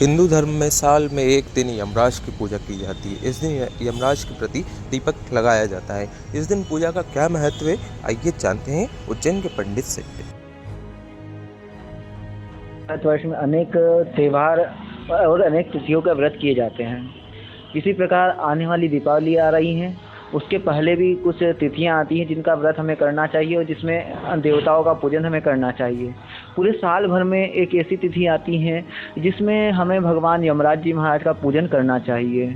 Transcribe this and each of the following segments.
हिंदू धर्म में साल में एक दिन यमराज की पूजा की जाती है। इस दिन यमराज के प्रति दीपक लगाया जाता है। इस दिन पूजा का क्या महत्व है, आइए जानते हैं उज्जैन के पंडित से। भारतवर्ष में अनेक त्यौहार और अनेक तिथियों का व्रत किए जाते हैं। इसी प्रकार आने वाली दीपावली आ रही है, उसके पहले भी कुछ तिथियां आती हैं जिनका व्रत हमें करना चाहिए और जिसमें देवताओं का पूजन हमें करना चाहिए। पूरे साल भर में एक ऐसी तिथि आती है जिसमें हमें भगवान यमराज जी महाराज का पूजन करना चाहिए।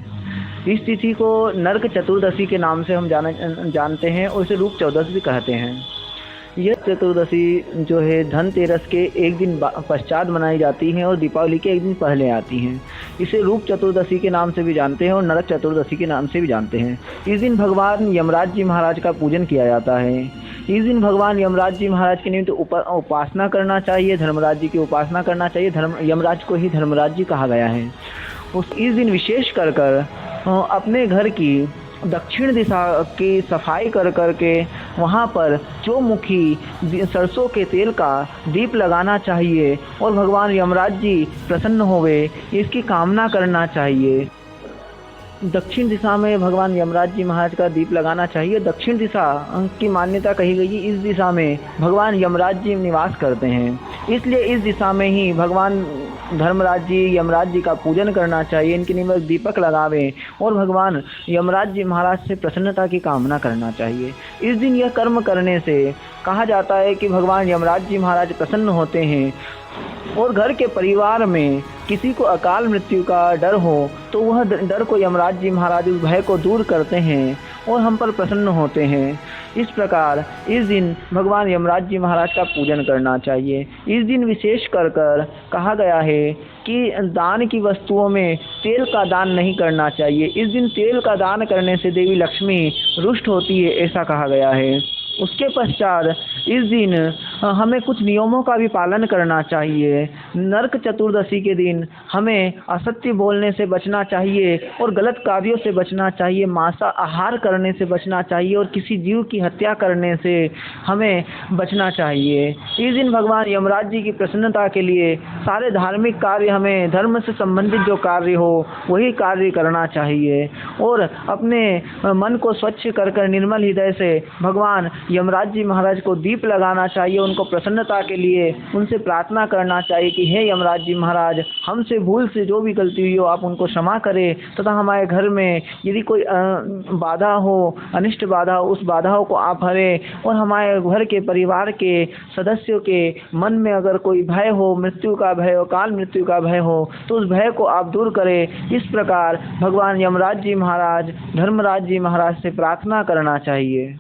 इस तिथि को नरक चतुर्दशी के नाम से हम जानते हैं और इसे रूप चौदस भी कहते हैं। यह चतुर्दशी जो है धनतेरस के एक दिन पश्चात मनाई जाती है और दीपावली के एक दिन पहले आती हैं। इसे रूप चतुर्दशी के नाम से भी जानते हैं और नरक चतुर्दशी के नाम से भी जानते हैं। इस दिन भगवान यमराज जी महाराज का पूजन किया जाता है। इस दिन भगवान यमराज जी महाराज के निमित्त उपासना करना चाहिए, धर्मराज जी की उपासना करना चाहिए। यमराज को ही धर्मराज जी कहा गया है। इस दिन विशेष कर अपने घर की दक्षिण दिशा की सफाई करके वहाँ पर चौमुखी सरसों के तेल का दीप लगाना चाहिए और भगवान यमराज जी प्रसन्न होवे इसकी कामना करना चाहिए। दक्षिण दिशा में भगवान यमराज जी महाराज का दीप लगाना चाहिए। दक्षिण दिशा की मान्यता कही गई है, इस दिशा में भगवान यमराज जी निवास करते हैं, इसलिए इस दिशा में ही भगवान धर्मराज जी यमराज जी का पूजन करना चाहिए। इनके निमित्त दीपक लगावें और भगवान यमराज जी महाराज से प्रसन्नता की कामना करना चाहिए। इस दिन यह कर्म करने से कहा जाता है कि भगवान यमराज जी महाराज प्रसन्न होते हैं और घर के परिवार में किसी को अकाल मृत्यु का डर हो तो वह डर को यमराज जी महाराज उस भय को दूर करते हैं और हम पर प्रसन्न होते हैं। इस प्रकार इस दिन भगवान यमराज जी महाराज का पूजन करना चाहिए। इस दिन विशेष कर कहा गया है कि दान की वस्तुओं में तेल का दान नहीं करना चाहिए। इस दिन तेल का दान करने से देवी लक्ष्मी रुष्ट होती है, ऐसा कहा गया है। उसके पश्चात इस दिन हमें कुछ नियमों का भी पालन करना चाहिए। नरक चतुर्दशी के दिन हमें असत्य बोलने से बचना चाहिए और गलत कार्यों से बचना चाहिए, मांसाहार करने से बचना चाहिए और किसी जीव की हत्या करने से हमें बचना चाहिए। इस दिन भगवान यमराज जी की प्रसन्नता के लिए सारे धार्मिक कार्य, हमें धर्म से संबंधित जो कार्य हो वही कार्य करना चाहिए और अपने मन को स्वच्छ कर निर्मल हृदय से भगवान यमराज जी महाराज को दीप लगाना चाहिए। उनको प्रसन्नता के लिए उनसे प्रार्थना करना चाहिए कि हे यमराज जी महाराज, हमसे भूल से जो भी गलती हुई हो आप उनको क्षमा करें तथा हमारे घर में यदि कोई बाधा हो, अनिष्ट बाधा हो, उस बाधाओं को आप हरें और हमारे घर के परिवार के सदस्यों के मन में अगर कोई भय हो, मृत्यु का भय हो, काल मृत्यु का भय हो तो उस भय को आप दूर करें। इस प्रकार भगवान यमराज जी महाराज धर्मराज जी महाराज से प्रार्थना करना चाहिए।